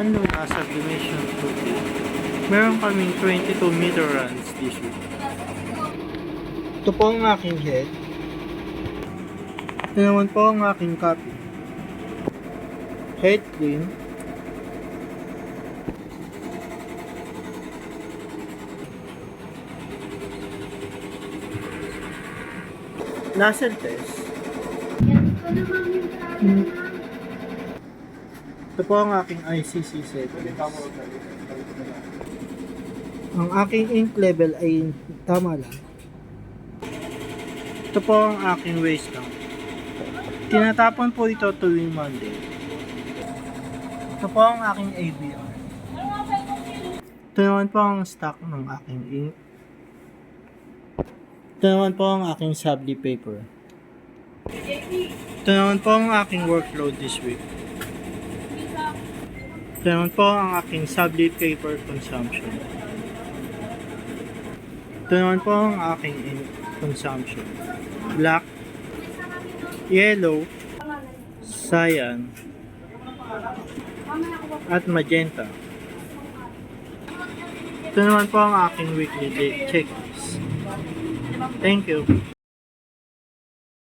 Luna Sublimation Today. Meron kaming 22 meter runs this week. Ito po ang aking head. Ito naman po ang aking copy. Head clean. Nozzle test. Ito po ang aking ICC settings. Ang aking ink level ay tama lang. Ito po ang aking waste count. Tinatapon po ito tuwing Monday. Ito po ang aking ABR. Ito naman po ang stock ng aking ink. Ito naman po ang aking subli paper. Ito naman po ang aking workload this week. Ito naman po ang aking subli paper consumption. Ito naman po ang aking ink consumption. Black, yellow, cyan, at magenta. Ito naman po ang aking weekly checklist. Thank you.